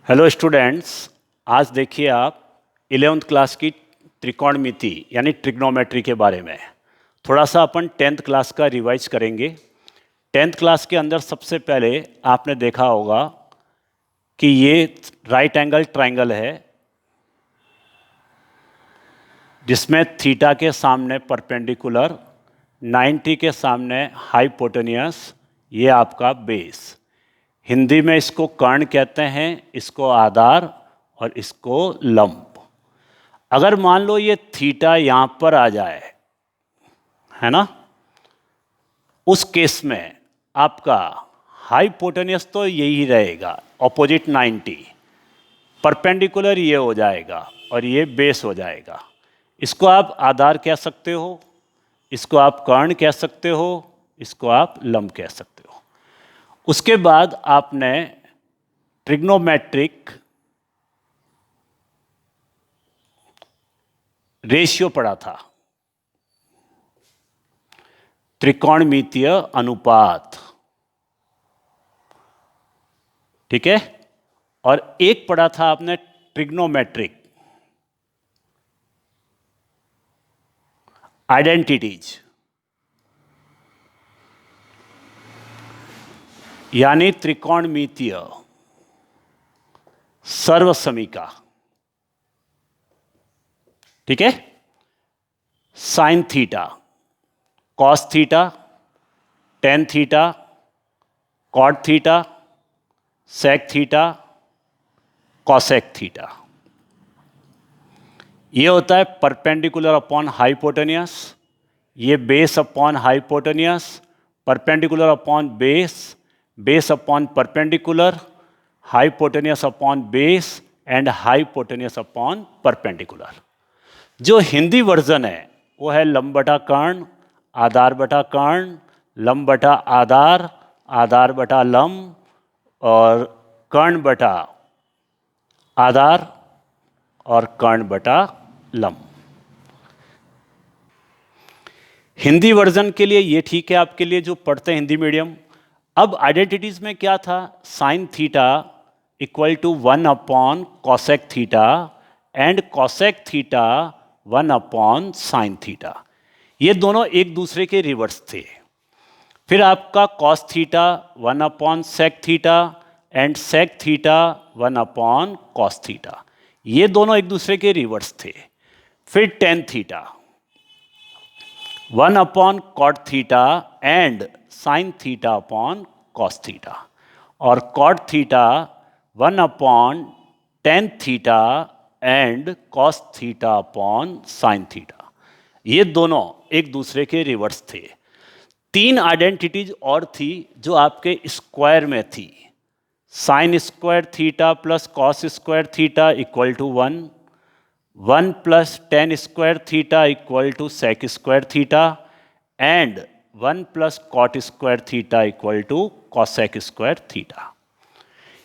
Hello students, आज देखिए आप 11th क्लास की त्रिकोणमिति यानी ट्रिग्नोमेट्री के बारे में थोड़ा सा अपन 10th क्लास का रिवाइज करेंगे। 10th क्लास के अंदर सबसे पहले आपने देखा होगा कि ये राइट एंगल ट्रायंगल है जिसमें थीटा के सामने परपेंडिकुलर, 90 के सामने हाइपोटेनियस, ये आपका बेस। हिंदी में इसको कर्ण कहते हैं, इसको आधार और इसको लंब। अगर मान लो ये थीटा यहां पर आ जाए, है ना, उस केस में आपका हाइपोटेनियस तो यही रहेगा, ऑपोजिट 90, परपेंडिकुलर ये हो जाएगा और ये बेस हो जाएगा। इसको आप आधार कह सकते हो, इसको आप कर्ण कह सकते हो, इसको आप लंब कह सकते हो। उसके बाद आपने ट्रिग्नोमेट्रिक रेशियो पढ़ा था, त्रिकोणमितीय अनुपात, ठीक है। और एक पढ़ा था आपने ट्रिग्नोमेट्रिक आइडेंटिटीज, यानी त्रिकोणमितीय सर्वसमीका, ठीक है। Sine theta, cos theta, tan theta, cot theta, sec theta, cosec theta. ये होता है परपेंडिकुलर अपॉन हाइपोटेनियस, ये base upon hypotenuse, perpendicular upon base, base upon perpendicular, hypotenuse upon base and hypotenuse upon perpendicular. जो Hindi version है वो है लंब बटा कर्ण, आधार बटा कर्ण, लंब बटा आधार, आधार बटा लंब और कर्ण बटा आधार और कर्ण बटा लंब। हिंदी वर्जन के लिए ये ठीक है आपके लिए जो पढ़ते हैं हिंदी मीडियम। अब आइडेंटिटीज में क्या था, sine theta equal to 1 upon cosec theta and cosec theta 1 upon sine theta. ये दोनों एक दूसरे के रिवर्स थे। फिर आपका cos theta 1 upon sec theta and sec theta 1 upon cos theta, ये दोनों एक दूसरे के रिवर्स थे। फिर tan theta 1 upon cot theta and sine theta upon cos theta, और cot theta 1 upon tan theta and cos theta upon sine theta. ये दोनों एक दूसरे के रिवर्स थे। तीन आइडेंटिटीज और थी जो आपके स्क्वायर में थी, sine square theta plus cos square theta equal to 1, 1 plus tan square theta equal to sec square theta and 1 plus cot square theta equal to cosec square theta.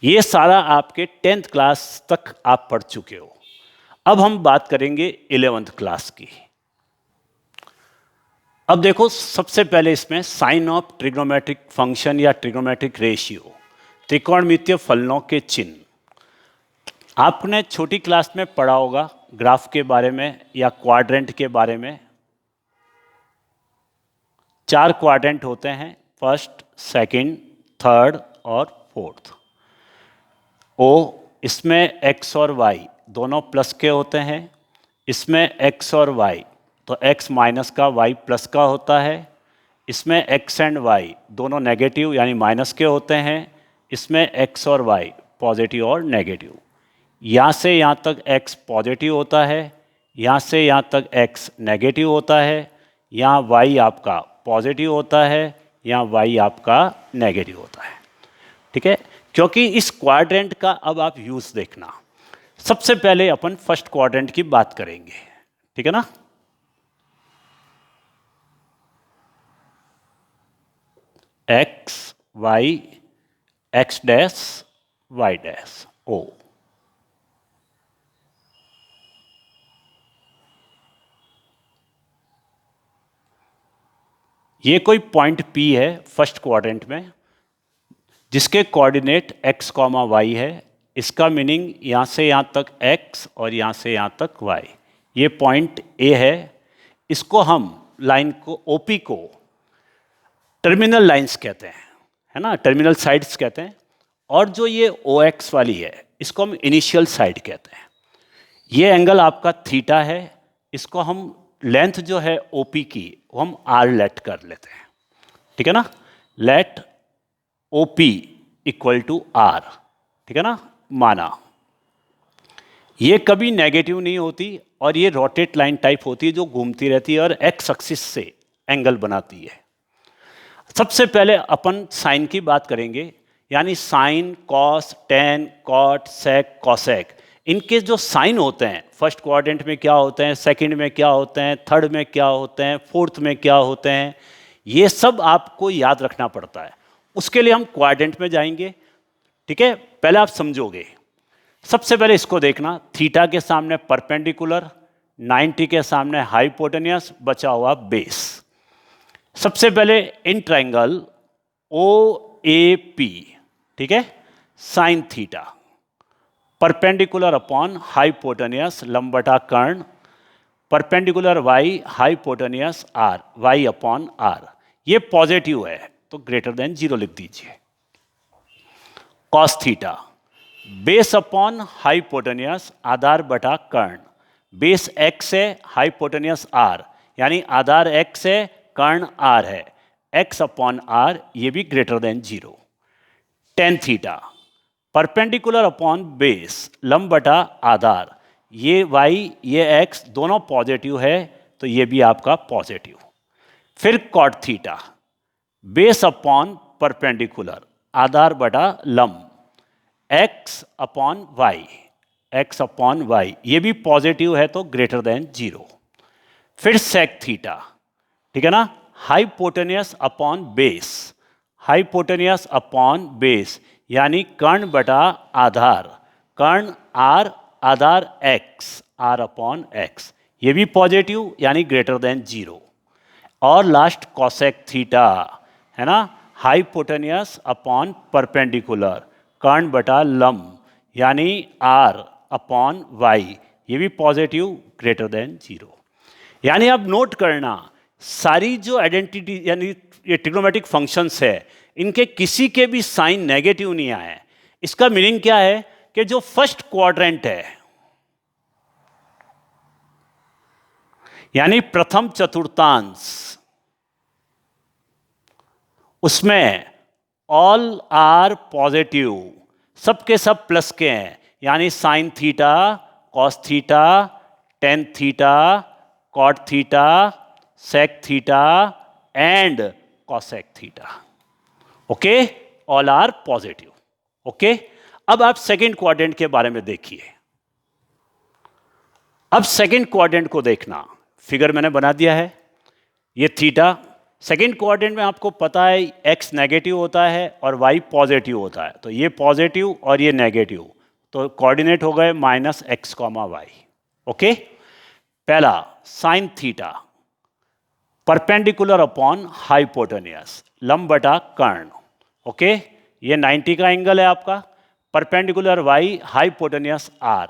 ये सारा आपके 10th क्लास तक आप पढ़ चुके हो। अब हम बात करेंगे 11th क्लास की। अब देखो, सबसे पहले इसमें साइन ऑफ ट्रिग्नोमेट्रिक फंक्शन या ट्रिग्नोमेट्रिक रेशियो, त्रिकोणमितीय फलनों के चिन्ह। आपने छोटी क्लास में पढ़ा होगा ग्राफ के बारे में या क्वाड्रेंट के बारे में। 4 क्वाड्रेंट होते हैं, फर्स्ट, सेकंड, थर्ड और फोर्थ। ओ, इसमें x और y दोनों प्लस के होते हैं। इसमें x और y तो x माइनस का y प्लस का होता है। इसमें x एंड y दोनों नेगेटिव यानी माइनस के होते हैं। इसमें x और y पॉजिटिव और नेगेटिव। यहाँ से यहाँ तक x पॉजिटिव होता है, यहाँ से यहाँ तक x नेगेटिव होता है, यहाँ y आपका पॉजिटिव होता है, यहाँ y आपका नेगेटिव होता है, ठीक है। क्योंकि इस क्वाड्रेंट का अब आप यूज देखना। सबसे पहले अपन फर्स्ट क्वाड्रेंट की बात करेंगे, ठीक है ना। x y x dash y dash o। ये कोई पॉइंट P है फर्स्ट क्वाड्रेंट में जिसके कोऑर्डिनेट x, y है, इसका मीनिंग यहाँ से यहाँ तक x और यहाँ से यहाँ तक y, ये पॉइंट A है। इसको हम लाइन को OP को टर्मिनल लाइंस कहते हैं, है ना, टर्मिनल साइड्स कहते हैं। और जो ये OX वाली है इसको हम इनिशियल साइड कहते हैं। ये एंगल आपका थीटा है, इसको हम लेंथ जो है OP की वो हम R लेट कर लेते हैं, ठीक है ना। Let OP equal to R, ठीक है ना, माना। ये कभी नेगेटिव नहीं होती और ये रोटेट लाइन टाइप होती है जो घूमती रहती है और एक्स एक्सिस से एंगल बनाती है। सबसे पहले अपन साइन की बात करेंगे, यानी साइन, कॉस, टेन, कॉट, सेक, कॉसेक। इनके जो साइन होते हैं फर्स्ट क्वाड्रेंट में क्या होते हैं, सेकंड में क्या होते हैं, थर्ड में क्या होते हैं, फोर्थ में क्या होते हैं, ये सब आपको याद रखना पड़ता है। उसके लिए हम क्वाड्रेंट में जाएंगे, ठीक है। पहले आप समझोगे, सबसे पहले इसको देखना, थीटा के सामने परपेंडिकुलर, 90 के सामने हाइपोटेनियस, बचा हुआ बेस। सबसे पहले इन ट्रायंगल OAP, ठीक है, sine theta, perpendicular upon hypotenuse लंब बटा कर्ण, perpendicular y hypotenuse r, y upon r। ये पॉजिटिव है तो ग्रेटर देन 0 लिख दीजिए। Cos theta, base upon hypotenuse आधार बटा कर्ण, बेस x है, हाइपोटेनियस r, यानी आधार x है, कर्ण r है, x अपॉन r, ये भी greater than 0। Tan theta, perpendicular upon base लंब बटा आधार, ये y ये x दोनों पॉजिटिव है तो ये भी आपका पॉजिटिव। फिर cot theta, base upon perpendicular आधार बटा लंब, x upon y, x upon y, ये भी पॉजिटिव है तो ग्रेटर देन 0। फिर सेक थीटा, ठीक है ना, hypotenuse upon base, hypotenuse upon base, यानी कर्ण बटा आधार, कर्ण r आधार x, r अपॉन x, ये भी पॉजिटिव यानी ग्रेटर देन 0। और लास्ट कॉसेक थीटा, है ना, हाइपोटेनियस अपॉन परपेंडिकुलर, कर्ण बटा लंब, यानी r अपॉन y, ये भी पॉजिटिव ग्रेटर देन 0। यानी अब नोट करना, सारी जो आइडेंटिटी यानी ये ट्रिग्नोमेट्रिक फंक्शंस है, इनके किसी के भी साइन नेगेटिव नहीं आए। इसका मीनिंग क्या है कि जो फर्स्ट क्वाड्रेंट है, यानी प्रथम चतुर्थांश, उसमें ऑल आर पॉजिटिव, सबके सब प्लस के हैं, यानी sine theta, cos theta, tan theta, cot theta, sec theta and cosec theta. Okay, all are positive. Okay, अब आप सेकंड क्वाड्रेंट के बारे में देखिए। अब सेकंड क्वाड्रेंट को देखना, फिगर मैंने बना दिया है, ये थीटा। सेकंड क्वाड्रेंट में आपको पता है x नेगेटिव होता है और y पॉजिटिव होता है, तो ये पॉजिटिव और ये नेगेटिव, तो कोऑर्डिनेट हो गए -x, y। ओके, पहला sign theta, perpendicular upon hypotenuse लंब बटा कर्ण। ओके, ये 90 का एंगल है आपका, perpendicular y hypotenuse r,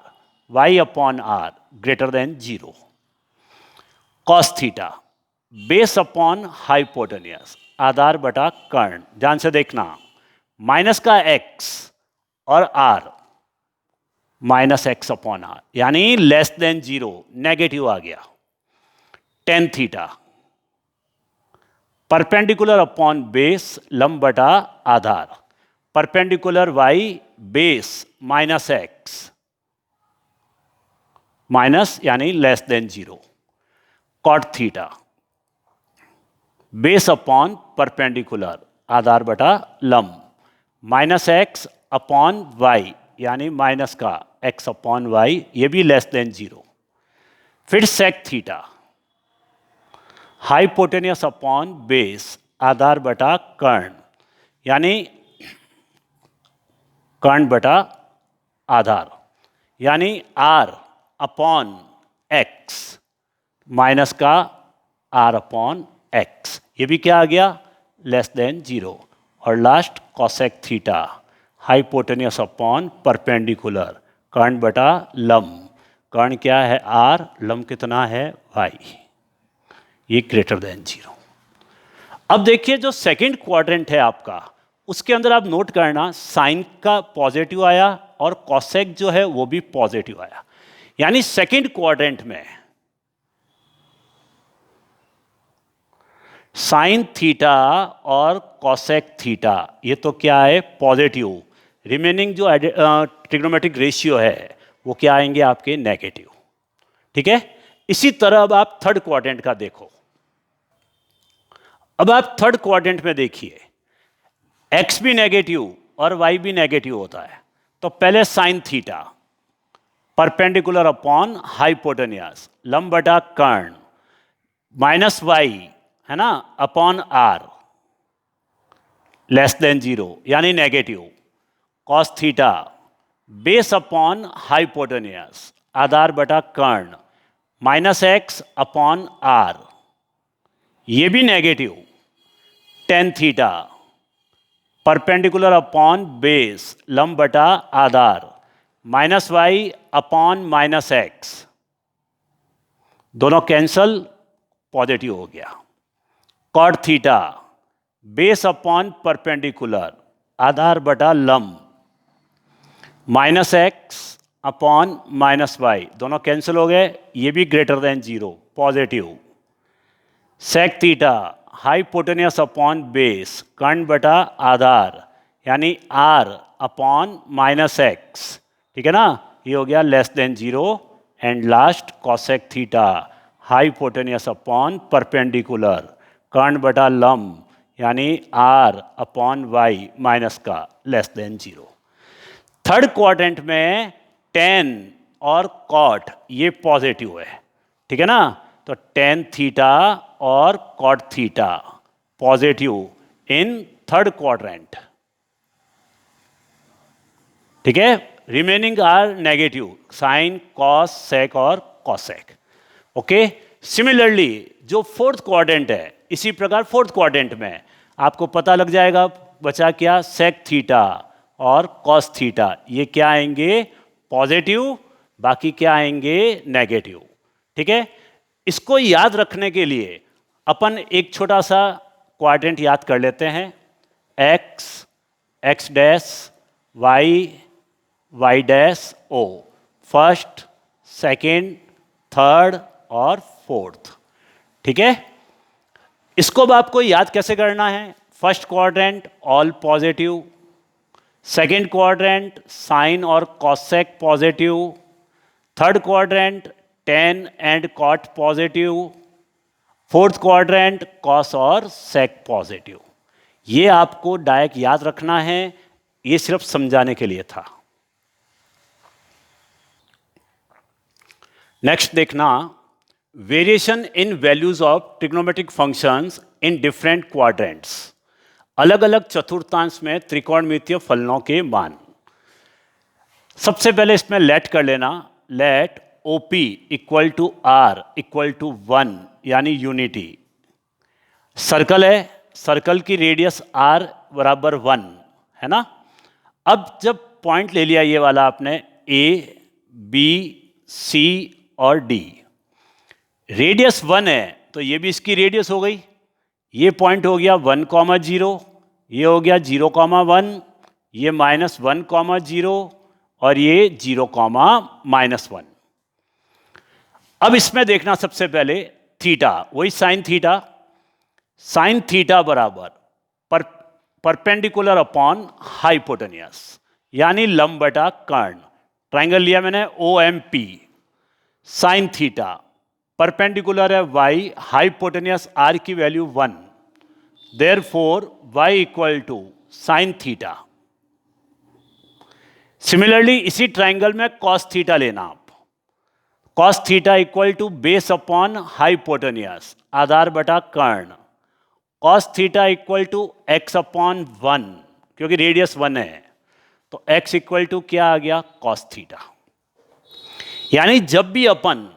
y upon r greater than 0। Cos theta, base upon hypotenuse आधार बटा कर्ण, ध्यान से देखना, माइनस का x और r, minus x upon r, यानी लेस देन 0, नेगेटिव आ गया। Tan theta, perpendicular upon base लंब बटा आधार, perpendicular y base -x, minus यानी less than 0। Cot theta, base upon perpendicular आधार बटा लंब, -x अपॉन y, यानी माइनस का x अपॉन y, ये भी लेस देन 0। फिर sec theta, hypotenuse upon base आधार बटा कर्ण, यानी कर्ण बटा आधार, यानी r अपॉन x, माइनस का r अपॉन x, ये भी क्या आ गया, लेस देन 0। और last cosec theta, hypotenuse upon perpendicular, कर्ण बटा लंब। कर्ण क्या है r, लंब कितना है y, ये ग्रेटर देन 0। अब देखिए जो सेकंड क्वाड्रेंट है आपका, उसके अंदर आप नोट करना साइन का पॉजिटिव आया और कॉसेक जो है वो भी पॉजिटिव आया। यानी सेकंड क्वाड्रेंट में साइन थीटा और कॉसेक थीटा ये तो क्या है पॉजिटिव, रिमेनिंग जो ट्रिग्नोमेट्रिक रेशियो है वो क्या आएंगे आपके नेगेटिव। ठीक है, इसी तरह अब आप थर्ड क्वाड्रेंट का देखो। अब आप थर्ड क्वाड्रेंट में देखिए x भी नेगेटिव और y भी नेगेटिव होता है, तो पहले sign theta perpendicular upon hypotenuse लंब बटा कर्ण माइनस y है ना अपॉन r लेस देन 0 यानी negative, cos theta base upon hypotenuse आधार बटा कर्ण माइनस x अपॉन r, ये भी negative, tan theta perpendicular upon base लंब बटा आधार minus y upon minus x, दोनों कैंसल, पॉजिटिव हो गया। Cot theta base upon perpendicular आधार बटा लंब minus x upon minus y, दोनों कैंसिल हो गए, ये भी greater than 0 positive. Sec theta hypotenuse upon base कर्ण बटा आधार यानी r अपॉन माइनस x, ठीक है ना, ये हो गया less than 0। And last cosec theta hypotenuse upon perpendicular कर्ण बटा लंब यानी r अपॉन y माइनस का लेस देन 0। थर्ड क्वाड्रेंट में टेन और कॉट ये पॉजिटिव है, ठीक है ना, तो टेन थीटा और cot theta positive in third quadrant. ठीक है, remaining are negative, sine cos sec और कॉसेक। ओके, सिमिलरली जो फोर्थ क्वाड्रेंट है, इसी प्रकार फोर्थ क्वाड्रेंट में आपको पता लग जाएगा बचा क्या, सेक थीटा और कॉस थीटा ये क्या आएंगे पॉजिटिव, बाकी क्या आएंगे नेगेटिव। ठीक है, इसको याद रखने के लिए अपन एक छोटा सा क्वाड्रेंट याद कर लेते हैं, x, x dash, y, y dash o, first, second, third और फोर्थ। ठीक है, इसको अब आपको याद कैसे करना है, first quadrant all positive, second quadrant sine और cosec positive, third quadrant tan and cot positive, fourth quadrant cos और सेक पॉजिटिव। ये आपको डायरेक्ट याद रखना है, ये सिर्फ समझाने के लिए था। नेक्स्ट देखना, variation in values of trigonometric functions in different quadrants, अलग अलग चतुर्थांश में त्रिकोणमितीय फलनों के मान। सबसे पहले इसमें लेट कर लेना, let OP equal to R equal to 1 यानी यूनिटी। सर्कल है, सर्कल की रेडियस R बराबर 1 है ना। अब जब पॉइंट ले लिया ये वाला आपने A, B, C और D, रेडियस 1 है तो ये भी इसकी रेडियस हो गई, ये पॉइंट हो गया 1,0, ये हो गया 0,1, ये -1,0 और ये 0,-1। अब इसमें देखना सबसे पहले थीटा, वही साइन थीटा, साइन थीटा बराबर परपेंडिकुलर अपॉन हाइपोटेनियस यानी लंब बटा कर्ण। ट्राइंगल लिया मैंने OMP, साइन थीटा परपेंडिकुलर है y, हाइपोटेनियस r की value 1, therefore y equal to sine theta. Similarly इसी ट्राइंगल में कॉस थीटा लेना आप, cos theta equal to base upon hypotenuse आधार बटा कर्ण, cos theta equal to x upon 1 क्योंकि रेडियस 1 है, तो x इक्वल टू क्या आ गया कॉस थीटा। यानी जब भी अपन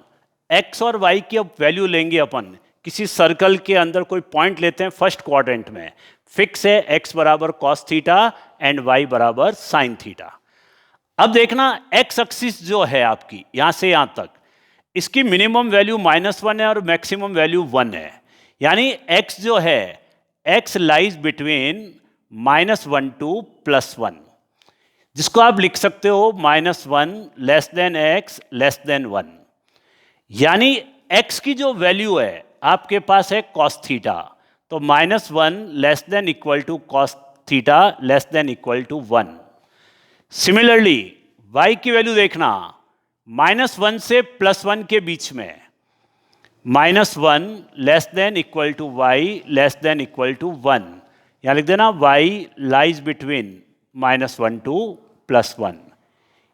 x और y की अब वैल्यू लेंगे, अपन किसी सर्कल के अंदर कोई पॉइंट लेते हैं फर्स्ट क्वाड्रेंट में, फिक्स है x बराबर कॉस थीटा एंड वाई बराबर साइन थीटा। अब देखना एक्स एक्सिस जो है आपकी यहां से यहां तक, इसकी मिनिमम वैल्यू -1 है और मैक्सिमम वैल्यू 1 है। यानी एक्स जो है, एक्स लाइज बिटवीन -1 टू +1, जिसको आप लिख सकते हो -1 less then x less than 1। यानी एक्स की जो वैल्यू है आपके पास है कॉस थीटा, तो -1 less than equal to cos theta less than equal to 1। Similarly y की वैल्यू देखना, -1 से +1 के बीच में, -1 less than equal to y less than equal to 1। यहां लिख देना y लाइज बिटवीन -1 टू +1।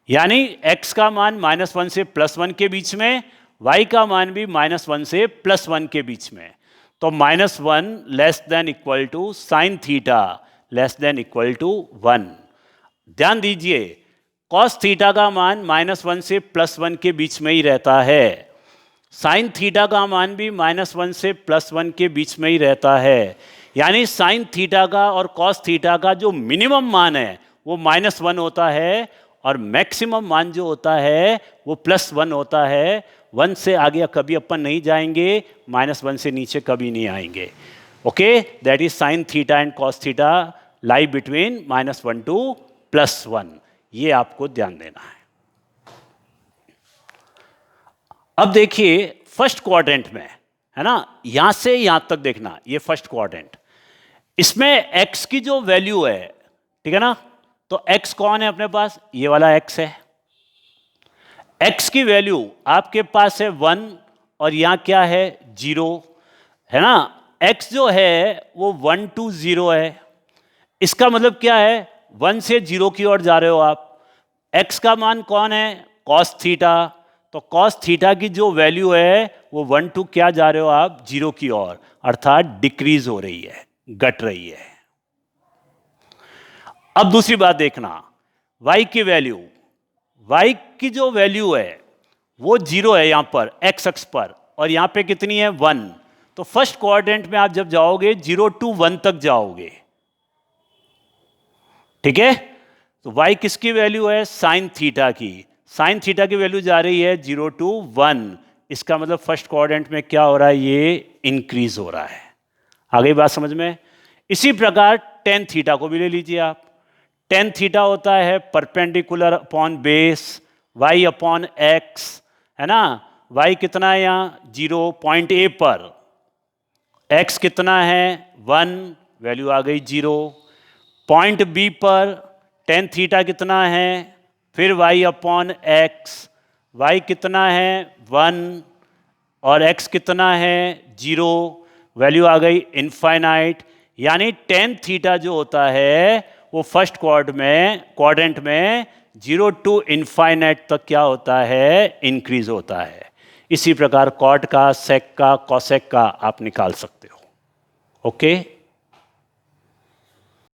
यानी x का मान -1 से +1 के बीच में, y का मान भी -1 से +1 के बीच में। तो -1 less than equal to sine theta less than equal to 1। ध्यान दीजिए कॉस थीटा का मान -1 से +1 के बीच में ही रहता है, साइन थीटा का मान भी -1 से +1 के बीच में ही रहता है। यानी साइन थीटा का और कॉस थीटा का जो मिनिमम मान है वो -1 होता है और मैक्सिमम मान जो होता है वो +1 होता है। 1 से आगे कभी अपन नहीं जाएंगे, -1 से नीचे कभी नहीं आएंगे। Okay, that is sine theta and cos theta lie between -1 to +1। ये आपको ध्यान देना है। अब देखिए फर्स्ट क्वाड्रेंट में, है ना, यहां से यहां तक देखना, ये फर्स्ट क्वाड्रेंट, इसमें x की जो वैल्यू है, ठीक है ना, तो x कौन है अपने पास, ये वाला x है। x की वैल्यू आपके पास है 1 और यहां क्या है 0, है ना। x जो है वो 1 to 0 है। इसका मतलब क्या है, 1 से 0 की ओर जा रहे हो आप। x का मान कौन है, cos थीटा, तो cos थीटा की जो वैल्यू है वो 1 to क्या जा रहे हो आप, 0 की ओर, अर्थात डिक्रीज हो रही है, घट रही है। अब दूसरी बात देखना, y की वैल्यू, y की जो वैल्यू है वो 0 है यहां पर x अक्ष पर, और यहां पे कितनी है 1। तो फर्स्ट क्वाड्रेंट में आप जब जाओगे 0 to 1 तक जाओगे, ठीक है। तो y किसकी वैल्यू है, साइन थीटा की, साइन थीटा की वैल्यू जा रही है 0 to 1। इसका मतलब फर्स्ट क्वाड्रेंट में क्या हो रहा है, ये इंक्रीज हो रहा है। आ गई बात समझ में। इसी प्रकार टेन थीटा को भी ले लीजिए आप। टेन थीटा होता है perpendicular upon base y upon x, है ना। y कितना है यहाँ 0 पॉइंट A पर, x कितना है 1, वैल्यू आ गई 0। पॉइंट B पर टेन थीटा कितना है, फिर y अपॉन x, y कितना है 1 और x कितना है 0, वैल्यू आ गई इनफाइनाइट। यानी टेन थीटा जो होता है वो फर्स्ट क्वाड्रेंट में 0 to इनफाइनाइट तक क्या होता है, इंक्रीज होता है। इसी प्रकार कॉट का, सेक का, कॉसेक का आप निकाल सकते हो। ओके।